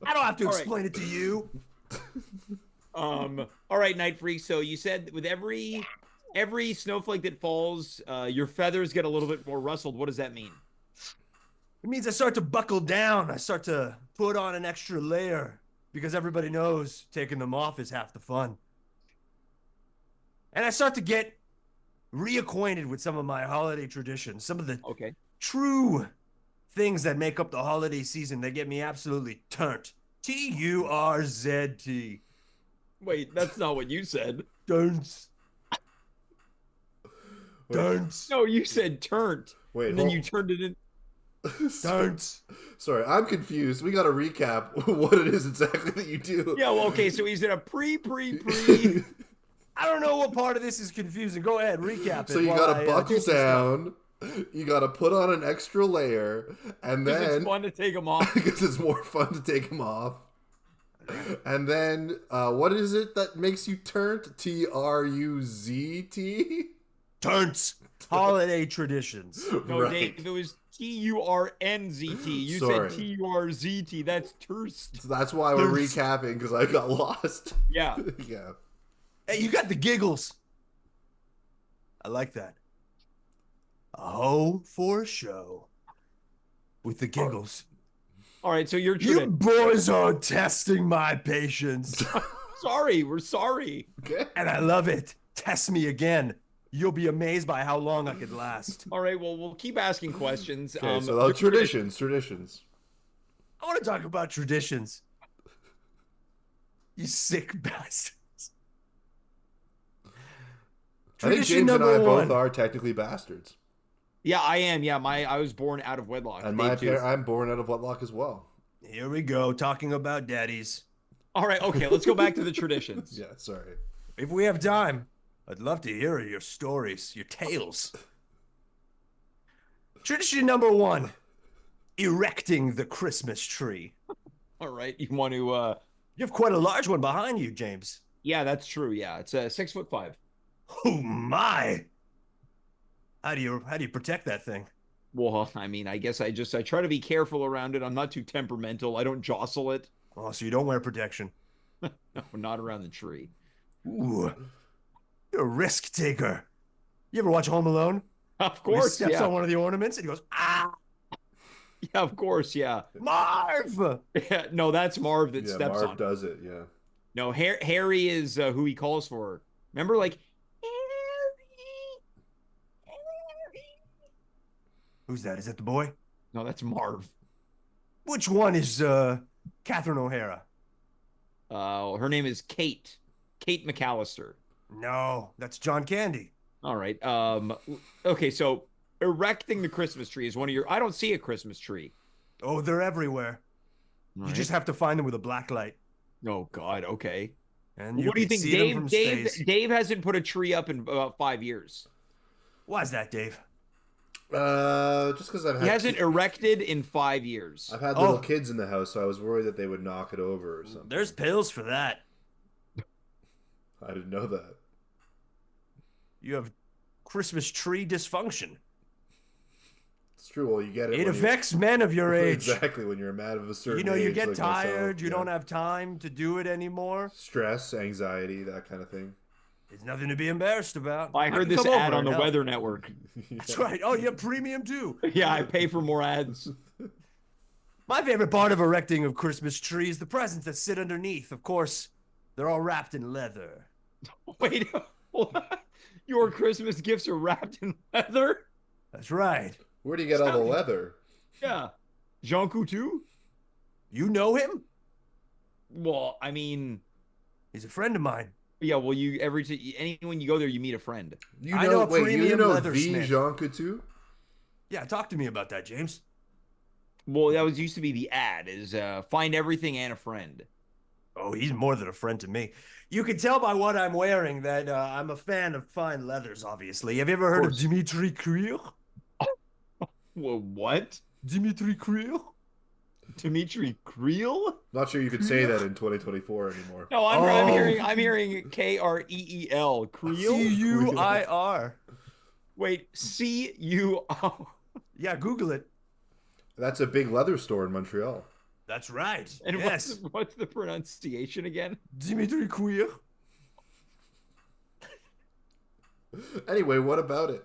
I don't have to All right. explain it to you. All right, Night Freak. So you said with every snowflake that falls, your feathers get a little bit more rustled. What does that mean? It means I start to buckle down. I start to put on an extra layer because everybody knows taking them off is half the fun. And I start to get reacquainted with some of my holiday traditions, some of the Okay. true things that make up the holiday season that get me absolutely turnt. Turzt. Wait, that's not what you said. Don't. Wait, Don't. No, you said turned. Wait, And then hold- you turned it in. Don't. Sorry, I'm confused. We got to recap what it is exactly that you do. Yeah, well, okay, so he's in a pre. I don't know what part of this is confusing. Go ahead, recap it. So you while got I, to buckle do some stuff. down. You got to put on an extra layer, and Because then it's fun to take them off. because it's more fun to take them off. And then, what is it that makes you turnt? TRUZT? Turns. Holiday traditions. No, Right. Dave, it was TURNZT. You Sorry. said TURZT. That's Turst. So that's why we're Turst. recapping, because I got lost. Yeah. Yeah. Hey, you got the giggles. I like that. A hoe for a show. With the giggles. All right, so you're You boys are testing my patience. sorry. We're sorry. Okay. And I love it. Test me again. You'll be amazed by how long I could last. All right, well, we'll keep asking questions. Okay, so traditions. I want to talk about traditions. You sick bastards. I think James and I both are technically bastards. Yeah, I am. Yeah, I was born out of wedlock. And I'm born out of wedlock as well. Here we go, talking about daddies. All right, okay, let's go back to the traditions. Yeah, sorry. If we have time, I'd love to hear your stories, your tales. Tradition number 1, erecting the Christmas tree. All right, you want to... You have quite a large one behind you, James. Yeah, that's true. Yeah, it's 6'5". Oh my! How do you protect that thing? Well, I mean, I guess I try to be careful around it. I'm not too temperamental. I don't jostle it. Oh, so you don't wear protection? No, not around the tree. Ooh, you're a risk taker. You ever watch Home Alone? Of course, he steps on one of the ornaments and he goes, ah! Yeah, of course, yeah. Marv! Yeah, no, that's Marv that steps Marv on. does it, yeah. No, Harry is who he calls for. Remember, like, Who's that? Is that the boy? No, that's Marv. Which one is Catherine O'Hara? Her name is Kate. Kate McAllister. No, that's John Candy. All right. Okay, so erecting the Christmas tree is one of your... I don't see a Christmas tree. Oh, they're everywhere. You just have to find them with a black light. Oh, God, okay. And what do you think, Dave hasn't put a tree up in about 5 years. Why is that, Dave? Just because he hasn't erected in 5 years. I've had little kids in the house, so I was worried that they would knock it over or something. There's pills for that. I didn't know that. You have Christmas tree dysfunction. It's true. Well, you get it. It affects men of your age. Exactly. When you're a man of a certain age. You get like tired. Myself, you don't have time to do it anymore. Stress, anxiety, that kind of thing. It's nothing to be embarrassed about. I heard this ad on the Weather Network. That's right. Oh, you have premium too. Yeah, I pay for more ads. My favorite part of erecting a Christmas tree is the presents that sit underneath. Of course, they're all wrapped in leather. Wait, what? Your Christmas gifts are wrapped in leather? That's right. Where do you get all the leather? Yeah. Jean Coutu? You know him? Well, I mean... He's a friend of mine. Yeah, well, anyone you go there, you meet a friend. You know the Jean Coutu? Yeah, talk to me about that, James. Well, that used to be the ad, is find everything and a friend. Oh, he's more than a friend to me. You can tell by what I'm wearing that I'm a fan of fine leathers, obviously. Have you ever heard of Dimitri Cuir? Well, what? Dimitri Cuir? Dimitri Creel? Not sure you could say that in 2024 anymore. No, I'm hearing Kreel. Creel? Cuir. Wait, Cuo. Yeah, Google it. That's a big leather store in Montreal. That's right. And yes. What's the pronunciation again? Dimitri Cuir. Anyway, what about it?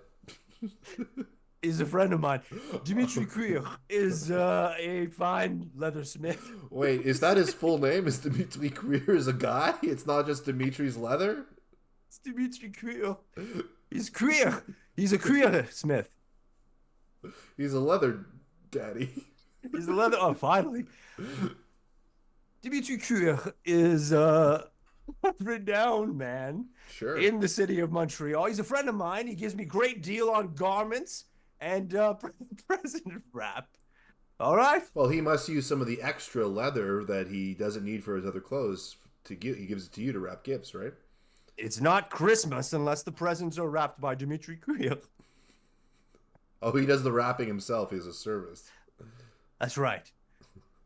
Is a friend of mine. Dimitri Cuir is a fine leathersmith. Wait, is that his full name? Is Dimitri Cuir is a guy? It's not just Dimitri's leather? It's Dimitri Cuir. He's queer. He's a queer smith. He's a leather daddy. He's a leather... Oh, finally. Dimitri Cuir is a renowned man in the city of Montreal. He's a friend of mine. He gives me great deal on garments and present wrap. All right. Well, he must use some of the extra leather that he doesn't need for his other clothes. He gives it to you to wrap gifts, right? It's not Christmas unless the presents are wrapped by Dimitri Cuir. Oh, he does the wrapping himself. He has a service. That's right.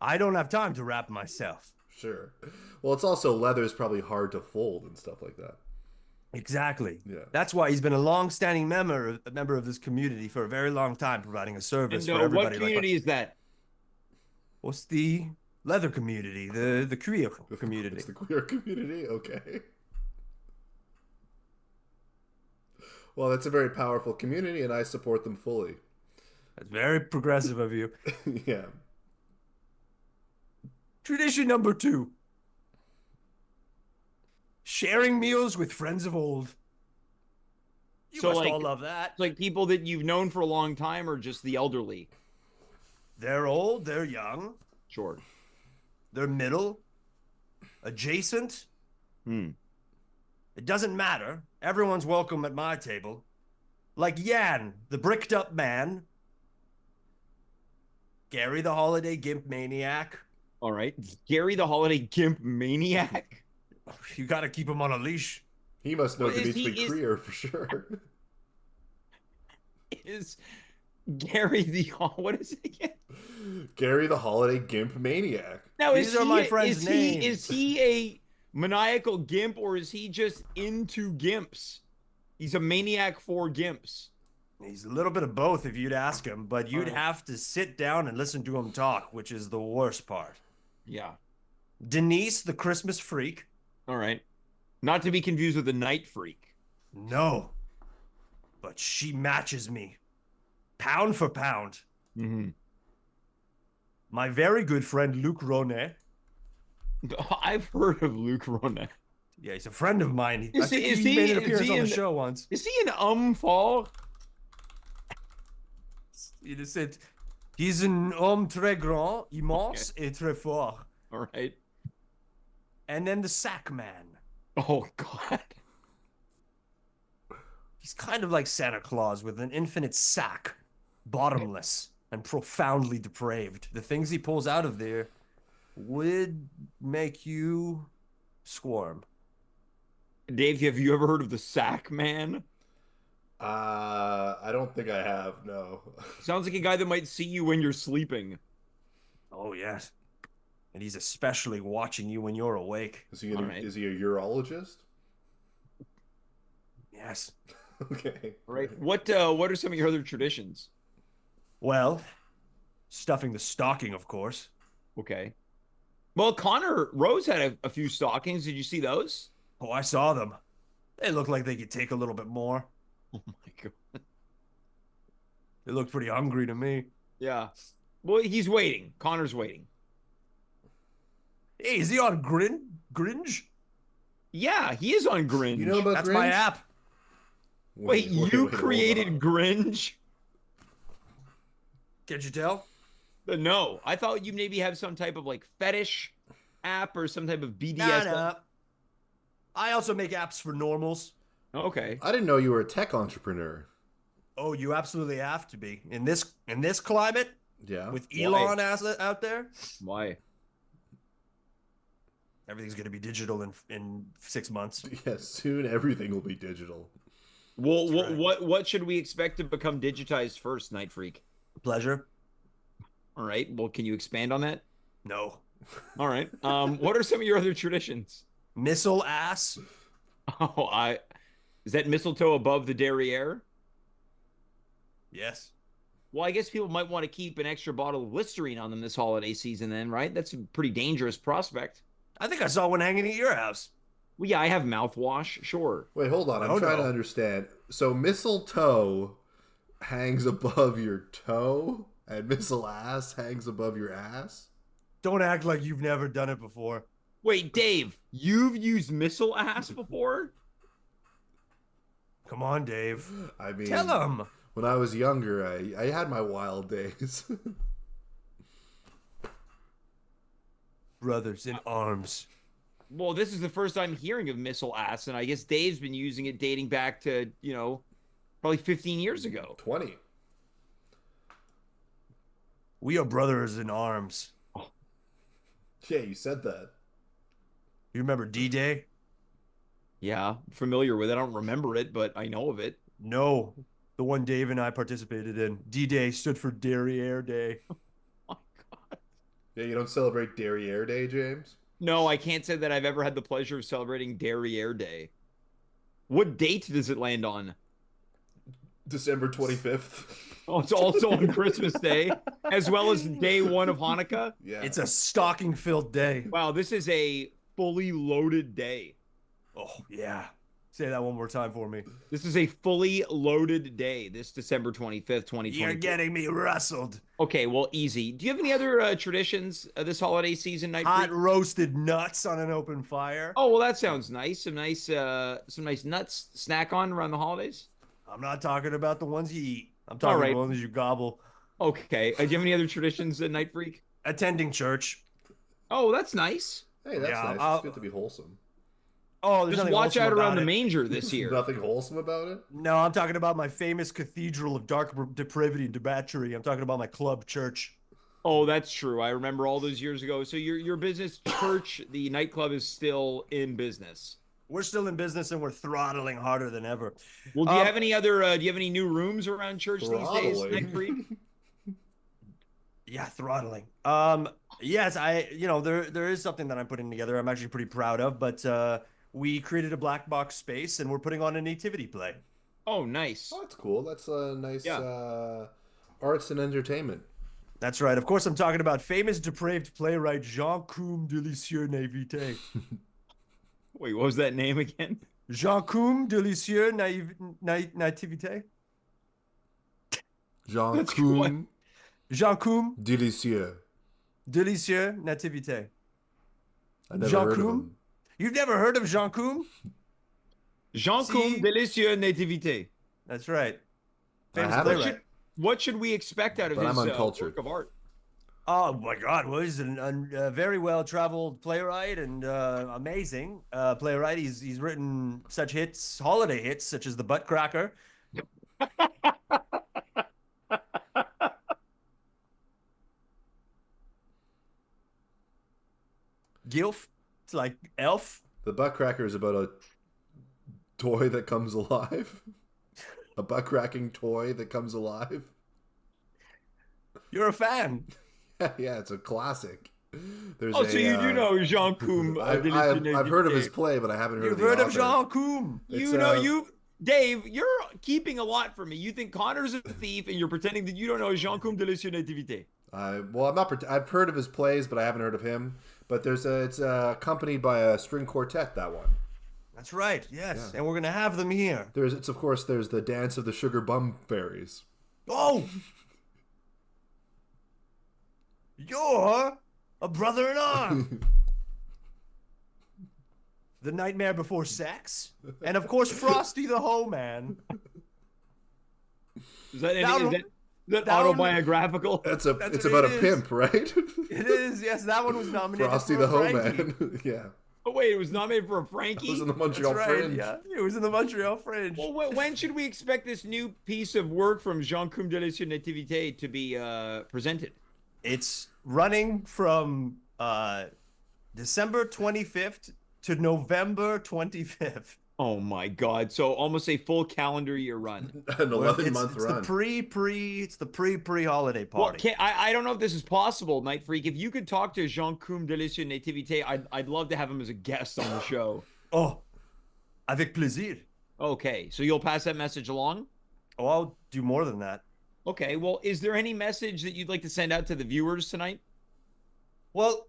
I don't have time to wrap myself. Sure. Well, it's also leather is probably hard to fold and stuff like that. Exactly. Yeah. That's why he's been a long-standing member of this community for a very long time, providing a service for everybody. What community is that? What's the leather community? The queer community. It's the queer community? Okay. Well, that's a very powerful community, and I support them fully. That's very progressive of you. Yeah. Tradition number 2. Sharing meals with friends of old. You So, must like- all love that. Like people that you've known for a long time or just the elderly? They're old, they're young, Sure. they're middle, adjacent. It doesn't matter. Everyone's welcome at my table. Like Yan, the bricked up man. Gary, the holiday gimp maniac. All right. Gary the Holiday Gimp Maniac? You gotta keep him on a leash. He must know Well, is Dimitri he- is- Krier for sure. Is Gary the... What is it again? Gary the Holiday Gimp Maniac. Now, These are my friends' is names. Is he a maniacal gimp or is he just into gimps? He's a maniac for gimps. He's a little bit of both if you'd ask him, but you'd Alright. have to sit down and listen to him talk, which is the worst part. Yeah. Denise, the Christmas freak. All right. Not to be confused with the night freak. No. But she matches me. Pound for pound. Mm-hmm. My very good friend Luc Ronet. I've heard of Luke Ronet. Yeah, he's a friend of mine. I Is think he- he made an is appearance he on the in- show once. Is he an fall? He just said, he's un homme très grand, immense et très fort. All right. And then the sack man. Oh, God. He's kind of like Santa Claus with an infinite sack, bottomless and profoundly depraved. The things he pulls out of there would make you squirm. Dave, have you ever heard of the Sack Man? I don't think I have. No. Sounds like a guy that might see you when you're sleeping. Oh, yes. And he's especially watching you when you're awake. Is he? All right. Is he a urologist? Yes. Okay. All right. What are some of your other traditions? Well, stuffing the stocking, of course. Okay. Well, Conor Rose had a few stockings. Did you see those? Oh, I saw them. They look like they could take a little bit more. Oh my God. They looked pretty hungry to me. Yeah. Well, he's waiting. Conor's waiting. Hey, is he on Gringe? Yeah, he is on Gringe. You know about That's Grinch? my app. Wait, you hold created on. Gringe? Can't you tell? No, I thought you maybe have some type of like fetish app or some type of BDSM. Nah. I also make apps for normals. Okay. I didn't know you were a tech entrepreneur. Oh, you absolutely have to be in this climate Yeah. with Why? Elon out there. Why? Everything's gonna be digital in 6 months. Yeah. Soon everything will be digital. Well, That's right. what should we expect to become digitized first, Night Freak? Pleasure? All right. Well, can you expand on that? No. All right. What are some of your other traditions? Missile ass? Oh, is that mistletoe above the derriere? Yes. Well, I guess people might want to keep an extra bottle of Listerine on them this holiday season then, right? That's a pretty dangerous prospect. I think I saw one hanging at your house. Well, yeah, I have mouthwash, sure. Wait, hold on. I'm Oh, trying to no. understand. So mistletoe hangs above your toe, and missile ass hangs above your ass. Don't act like you've never done it before. Wait, Dave, you've used missile ass before? Come on, Dave. I mean, Tell him. when I was younger, I had my wild days. Brothers in arms. Well, this is the first time hearing of missile ass, and I guess Dave's been using it dating back to, probably 15 years ago. 20. We are brothers in arms. Yeah, you said that. You remember D-Day? Yeah, familiar with it. I don't remember it, but I know of it. No. The one Dave and I participated in. D-Day stood for Derriere Day. Oh my God. Yeah, you don't celebrate Derriere Day, James? No, I can't say that I've ever had the pleasure of celebrating Derriere Day. What date does it land on? December 25th. Oh, it's also on Christmas Day, as well as day one of Hanukkah. Yeah. It's a stocking-filled day. Wow, this is a fully loaded day. Oh, yeah. Say that one more time for me. This is a fully loaded day, this December 25th, 2020. You're getting me rustled. Okay, well, easy. Do you have any other traditions this holiday season, Night Hot Freak? roasted nuts on an open fire. Oh, well, that sounds nice. Some nice nuts snack on around the holidays. I'm not talking about the ones you eat. I'm talking about the ones you gobble. Okay. Do you have any other traditions, Night Freak? Attending church. Oh, that's nice. Hey, that's Yeah, nice. It's good to be wholesome. Oh, there's Just nothing watch wholesome out around about the it. manger this year. Nothing wholesome about it? No, I'm talking about my famous cathedral of dark depravity and debauchery. I'm talking about my club church. Oh, that's true. I remember all those years ago. So your business church, the nightclub, is still in business. We're still in business and we're throttling harder than ever. Well, do you have any other? Do you have any new rooms around church these days, Throttling. Night Freak? Yeah, throttling. Yes, there is something that I'm putting together. I'm actually pretty proud of, but we created a black box space and we're putting on a nativity play. Oh, nice. Oh, that's cool. That's a nice arts and entertainment. That's right. Of course, I'm talking about famous depraved playwright Jean-Cum de Lisieux Naivete. Wait, what was that name again? Jean-Cum de Lisieux Naivete. Jean-Cum Jean-Cum Delicieux. de Lisieux Nativete. I never heard of Jean-Cum? him. You've never heard of Jean-Cum? Jean-Cum See? Delicieux Nativité. That's right. I Famous haven't. playwright. What should we expect out of But his I'm uncultured. work of art? Oh my God! Well, he's a very well-traveled playwright and amazing playwright. He's written such hits, holiday hits, such as The Butt Cracker. Gilf. It's like Elf. The butt cracker is about a toy that comes alive. A butt cracking toy that comes alive. You're a fan. Yeah, it's a classic. There's Oh, so you do know Jean-Cum I've Delicieux heard of his Nativité. play, but I haven't heard You've of the heard of author. Jean Coum. It's, You know, Dave, you're keeping a lot from me. You think Connor's a thief, and you're pretending that you don't know Jean-Cum Delicieux Nativité. Well, I'm not. I've heard of his plays, but I haven't heard of him. But it's accompanied by a string quartet. That one. That's right. Yes, Yeah. and we're gonna have them here. There's the dance of the sugar bum fairies. Oh, you're a brother in arms. The Nightmare Before Sex, and of course Frosty the Hoe Man. Is that That one- autobiographical? It's what about it a is. pimp, right? It is. Yes, that one was nominated. Frosty for the a Hoe Frankie. Man. Yeah, Oh wait, it was nominated for a it Frankie. was in the That's Montreal right. Fringe. Yeah, it was in the Montreal Fringe. Well, when should we expect this new piece of work from Jean-Cum Delicieux Nativité to be presented? It's running from December 25th to November 25th. Oh my God! So almost a full calendar year run. An 11-month It's run. the pre-holiday Well, party. I don't know if this is possible, Night Freak. If you could talk to Jean-Cum Delicieux Nativité, I'd love to have him as a guest on the show. Oh, avec plaisir. Okay, so you'll pass that message along? Oh, I'll do more than that. Okay, well, is there any message that you'd like to send out to the viewers tonight? Well,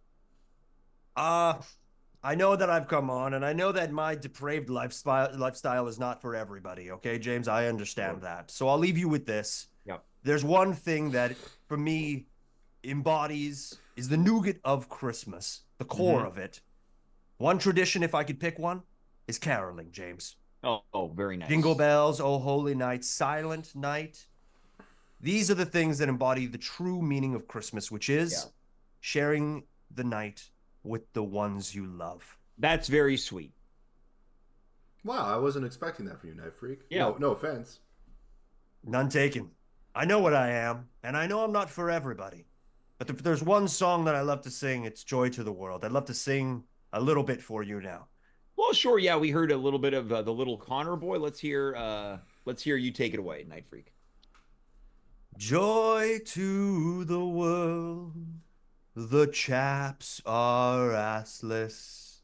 I know that I've come on, and I know that my depraved lifestyle is not for everybody. Okay, James, I understand that. So I'll leave you with this. Yep. There's one thing that, for me, is the nougat of Christmas, the core of it. One tradition, if I could pick one, is caroling, James. Oh, very nice. Jingle bells, oh holy night, silent night. These are the things that embody the true meaning of Christmas, which is sharing the night with the ones you love. That's very sweet. Wow, I wasn't expecting that from you, Night Freak. Yeah. No offense. None taken. I know what I am, and I know I'm not for everybody. But if there's one song that I love to sing, it's Joy to the World. I'd love to sing a little bit for you now. Well, sure. Yeah, we heard a little bit of the little Connor boy. Let's hear you take it away, Night Freak. Joy to the world, the chaps are assless.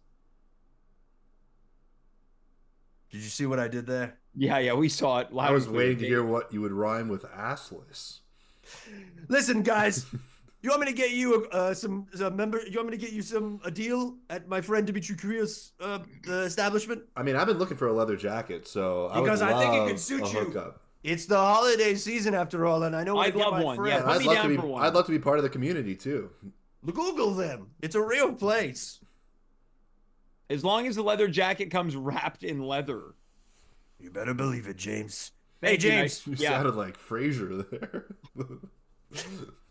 Did you see what I did there? Yeah, we saw it. I was waiting to hear what you would rhyme with assless. Listen, guys, You want me to get you some member? You want me to get you a deal at my friend Dimitri Krios' establishment? I mean, I've been looking for a leather jacket, so Because I think it could a suit you. hookup. It's the holiday season after all, and I know where I'd to get love my one, friend. yeah. Put me down for one. I'd love to be part of the community too. Google them. It's a real place. As long as the leather jacket comes wrapped in leather. You better believe it, James. Thank Hey, you, James. You Yeah. sounded like Frasier there.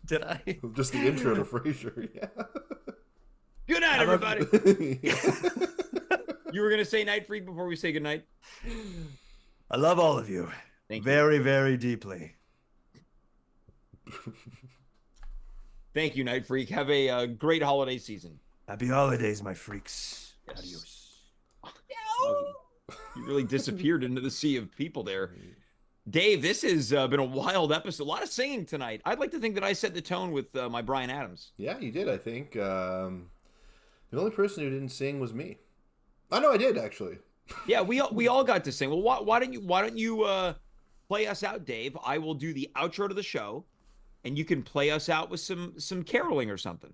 Did I? Just the intro to Frasier. Yeah. Good night, I love everybody. You were gonna say night freak before we say good night. I love all of you. Thank you. Very, very deeply. Thank you, Night Freak. Have a great holiday season. Happy holidays, my freaks. Yes. Adios. You really disappeared into the sea of people there. Dave, this has been a wild episode. A lot of singing tonight. I'd like to think that I set the tone with my Bryan Adams. Yeah, you did, I think. The only person who didn't sing was me. I know I did, actually. Yeah, we all got to sing. Well, why don't you play us out, Dave? I will do the outro to the show, and you can play us out with some caroling or something.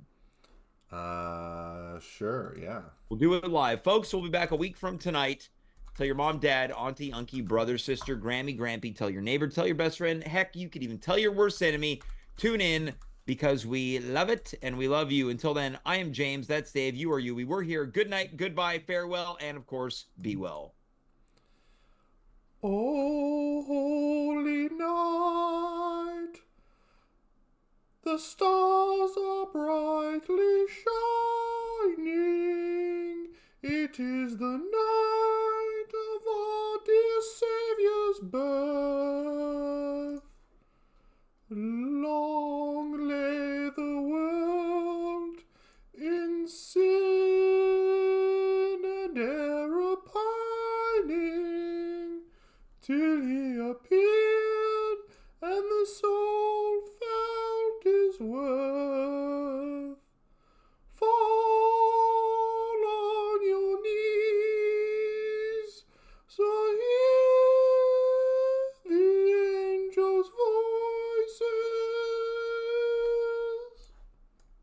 Sure, yeah. We'll do it live. Folks, we'll be back a week from tonight. Tell your mom, dad, auntie, uncle, brother, sister, Grammy, Grampy. Tell your neighbor, tell your best friend. Heck, you could even tell your worst enemy. Tune in because we love it and we love you. Until then, I am James. That's Dave. You are you. We were here. Good night, goodbye, farewell, and of course, be well. Oh, holy night, the stars are brightly shining. It is the night of our dear Saviour's birth. Long lay the world in sin and error pining, till he appeared